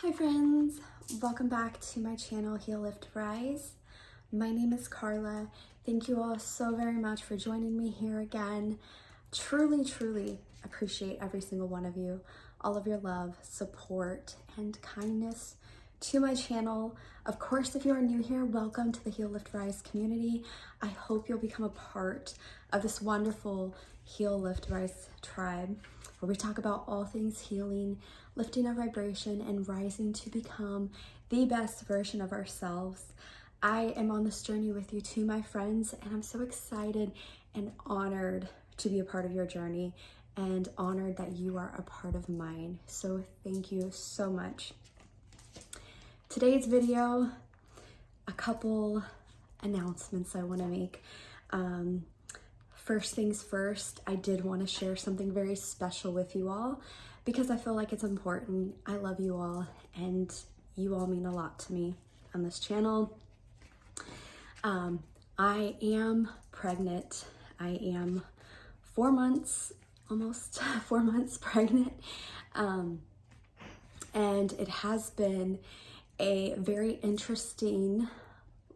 Hi friends, welcome back to my channel Heal, Lift, Rise. My name is Karla. Thank you all so very much for joining me here again. Truly appreciate every single one of you, all of your love, support, and kindness to my channel. Of course, if you are new here, welcome to the Heal, Lift, Rise community. I hope you'll become a part of this wonderful Heal, Lift, Rise tribe, where we talk about all things healing, lifting our vibration, and rising to become the best version of ourselves. I am on this journey with you too, my friends, and I'm so excited and honored to be a part of your journey and honored that you are a part of mine. So thank you so much. Today's video, a couple announcements I want to make. First things first, I did want to share something very special with you all because I feel like it's important. I love you all and you all mean a lot to me on this channel. I am pregnant. I am 4 months, almost 4 months pregnant. And it has been a very interesting,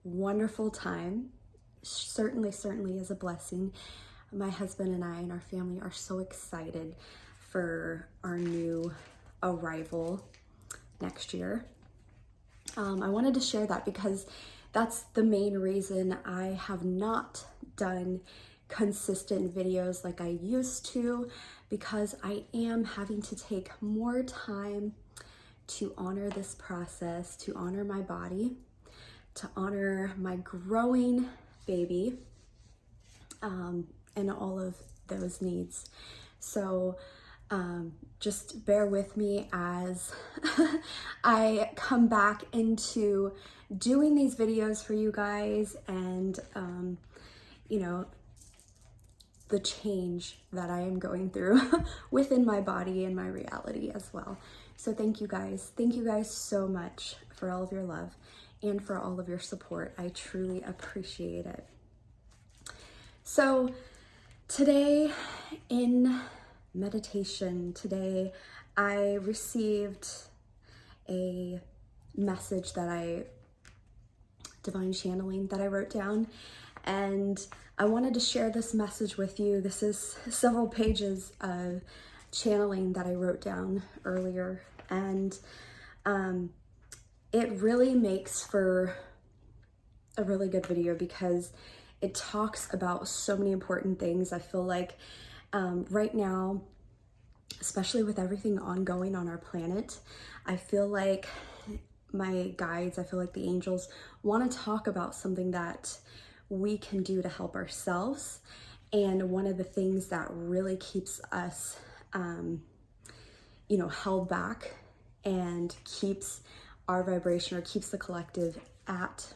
wonderful time. Certainly is a blessing. My husband and I and our family are so excited for our new arrival next year. I wanted to share that because that's the main reason I have not done consistent videos like I used to, because I am having to take more time to honor this process, to honor my body, to honor my growing baby, and all of those needs. So just bear with me as I come back into doing these videos for you guys and you know, the change that I am going through within my body and my reality as well. So thank you guys so much for all of your love and for all of your support. I truly appreciate it. So today in meditation, I received a message divine channeling that I wrote down, and I wanted to share this message with you. This is several pages of channeling that I wrote down earlier, and it really makes for a really good video because it talks about so many important things. I feel like right now, especially with everything ongoing on our planet, I feel like my guides, I feel like the angels want to talk about something that we can do to help ourselves. And one of the things that really keeps us, held back and keeps our vibration, or keeps the collective at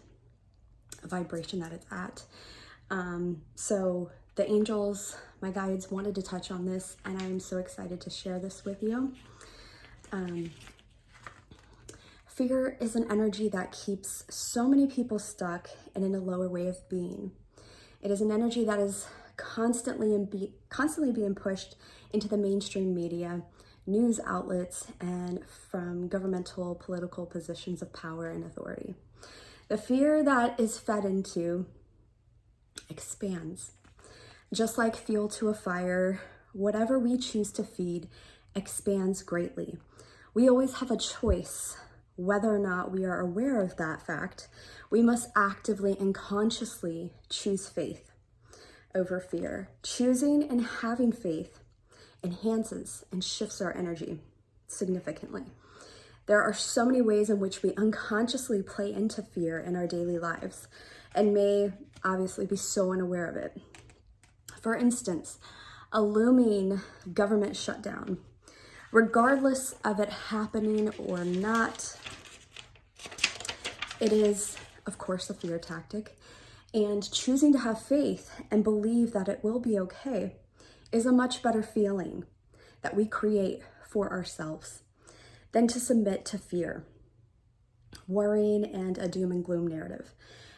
a vibration that it's at. So the angels, my guides, wanted to touch on this, and I'm so excited to share this with you. Fear is an energy that keeps so many people stuck and in a lower way of being. It is an energy that is constantly being pushed into the mainstream media, news outlets, and from governmental political positions of power and authority. The fear that is fed into expands. Just like fuel to a fire, whatever we choose to feed expands greatly. We always have a choice. Whether or not we are aware of that fact, we must actively and consciously choose faith over fear. Choosing and having faith enhances and shifts our energy significantly. There are so many ways in which we unconsciously play into fear in our daily lives and may obviously be so unaware of it. For instance, a looming government shutdown. Regardless of it happening or not, it is, of course, a fear tactic. And choosing to have faith and believe that it will be okay is a much better feeling that we create for ourselves than to submit to fear, worrying, and a doom and gloom narrative.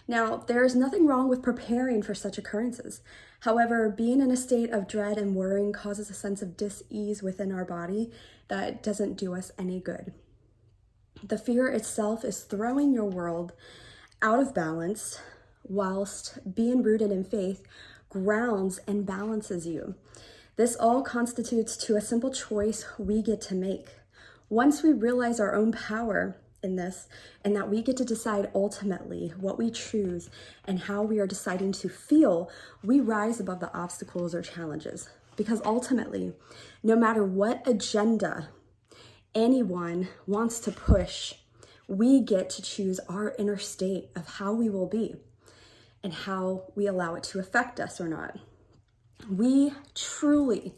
Now, there is nothing wrong with preparing for such occurrences. However, being in a state of dread and worrying causes a sense of dis-ease within our body that doesn't do us any good. The fear itself is throwing your world out of balance, whilst being rooted in faith grounds and balances you. This all constitutes to a simple choice we get to make. Once we realize our own power in this, and that we get to decide ultimately what we choose and how we are deciding to feel, we rise above the obstacles or challenges. Because ultimately, no matter what agenda anyone wants to push, we get to choose our inner state of how we will be and how we allow it to affect us or not. We truly,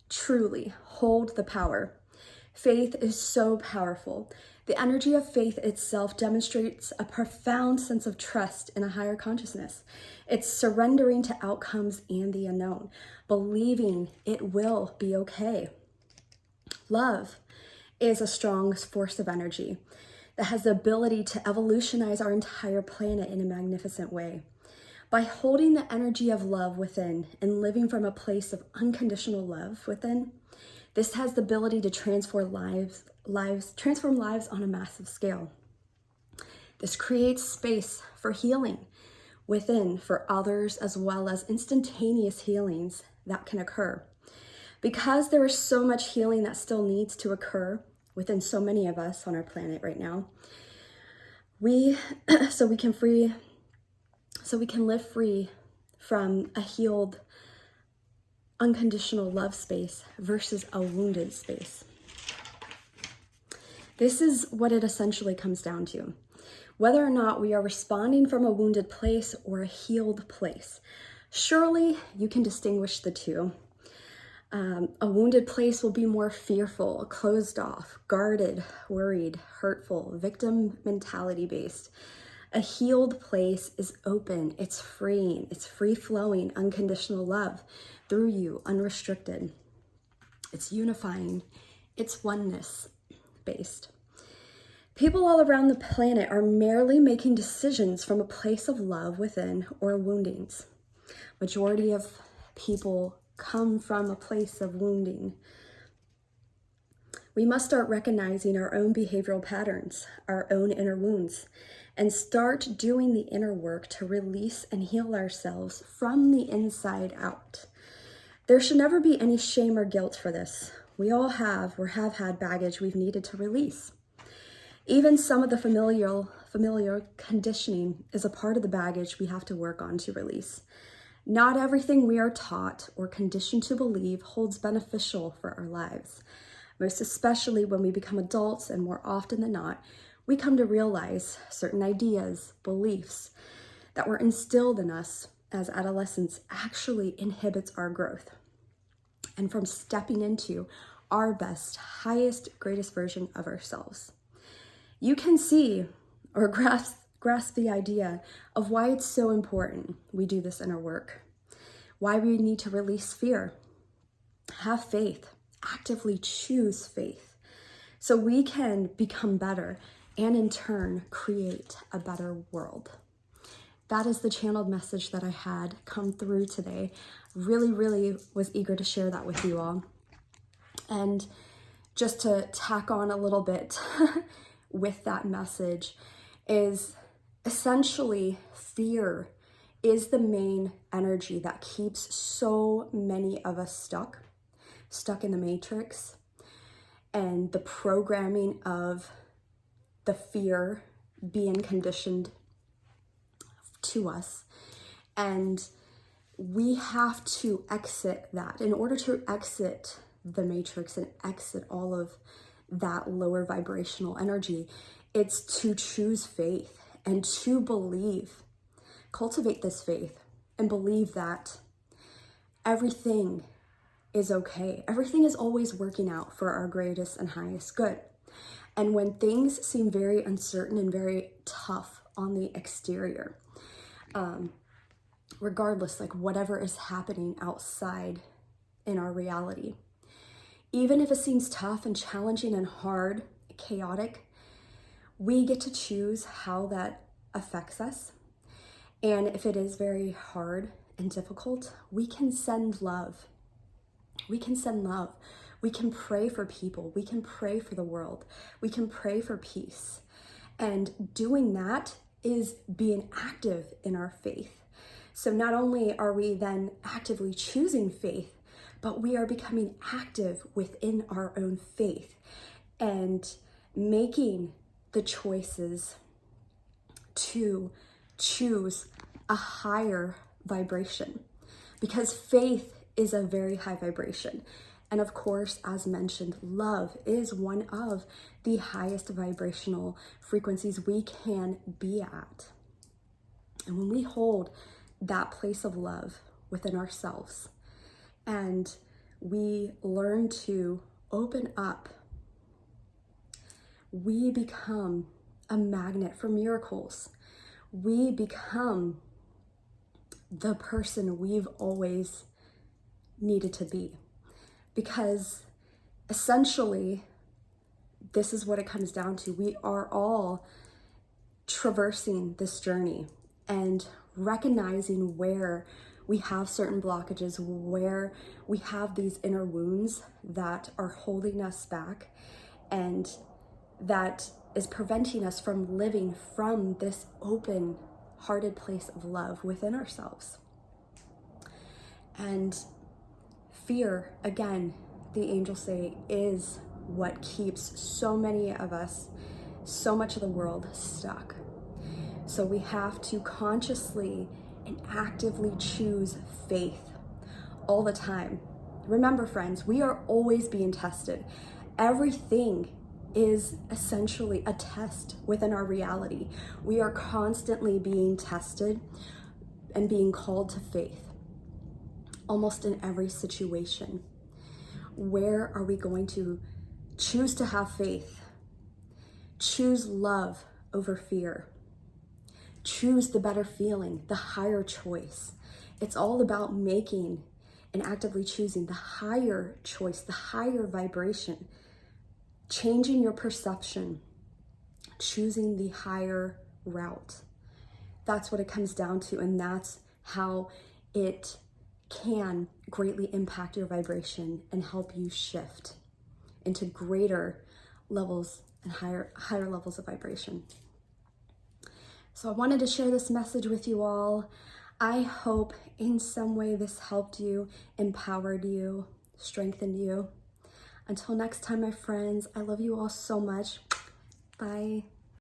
truly hold the power. Faith is so powerful. The energy of faith itself demonstrates a profound sense of trust in a higher consciousness. It's surrendering to outcomes and the unknown, believing it will be okay. Love is a strong force of energy that has the ability to evolutionize our entire planet in a magnificent way. By holding the energy of love within and living from a place of unconditional love within, this has the ability to transform lives on a massive scale. This creates space for healing within for others, as well as instantaneous healings that can occur. Because there is so much healing that still needs to occur within so many of us on our planet right now, we can live free from a healed, unconditional love space versus a wounded space. This is what it essentially comes down to. Whether or not we are responding from a wounded place or a healed place, surely you can distinguish the two. A wounded place will be more fearful, closed off, guarded, worried, hurtful, victim mentality based. A healed place is open, it's freeing, it's free-flowing, unconditional love through you, unrestricted. It's unifying, it's oneness-based. People all around the planet are merely making decisions from a place of love within or woundings. Majority of people come from a place of wounding. We must start recognizing our own behavioral patterns, our own inner wounds, and start doing the inner work to release and heal ourselves from the inside out. There should never be any shame or guilt for this. We all have or have had baggage we've needed to release. Even some of the familiar conditioning is a part of the baggage we have to work on to release. Not everything we are taught or conditioned to believe holds beneficial for our lives. Most especially when we become adults, and more often than not, we come to realize certain ideas, beliefs that were instilled in us as adolescents actually inhibits our growth and from stepping into our best, highest, greatest version of ourselves. You can see or grasp the idea of why it's so important we do this inner work, why we need to release fear, have faith, actively choose faith, so we can become better and in turn create a better world. That is the channeled message that I had come through today. Really, really was eager to share that with you all. And just to tack on a little bit with that message is essentially fear is the main energy that keeps so many of us stuck in the matrix, and the programming of the fear being conditioned to us. And we have to exit that. In order to exit the matrix and exit all of that lower vibrational energy, it's to choose faith and to believe, cultivate this faith and believe that everything is okay. Everything is always working out for our greatest and highest good. And when things seem very uncertain and very tough on the exterior, regardless, like whatever is happening outside in our reality, even if it seems tough and challenging and hard, chaotic, we get to choose how that affects us. And if it is very hard and difficult, we can send love. We can send love We can pray for people. We can pray for the world. We can pray for peace. And doing that is being active in our faith. So not only are we then actively choosing faith, but we are becoming active within our own faith and making the choices to choose a higher vibration, because faith is a very high vibration. And of course, as mentioned, love is one of the highest vibrational frequencies we can be at. And when we hold that place of love within ourselves and we learn to open up, we become a magnet for miracles. We become the person we've always needed to be. Because essentially, this is what it comes down to. We are all traversing this journey and recognizing where we have certain blockages, where we have these inner wounds that are holding us back and that is preventing us from living from this open-hearted place of love within ourselves. And fear, again, the angels say, is what keeps so many of us, so much of the world stuck. So we have to consciously and actively choose faith all the time. Remember, friends, we are always being tested. Everything is essentially a test within our reality. We are constantly being tested and being called to faith, almost in every situation. Where are we going to choose to have faith? Choose love over fear. Choose the better feeling, the higher choice. It's all about making and actively choosing the higher choice, the higher vibration, changing your perception, choosing the higher route. That's what it comes down to, and that's how it can greatly impact your vibration and help you shift into greater levels and higher levels of vibration. So I wanted to share this message with you all. I hope in some way this helped you, empowered you, strengthened you. Until next time, my friends, I love you all so much. Bye.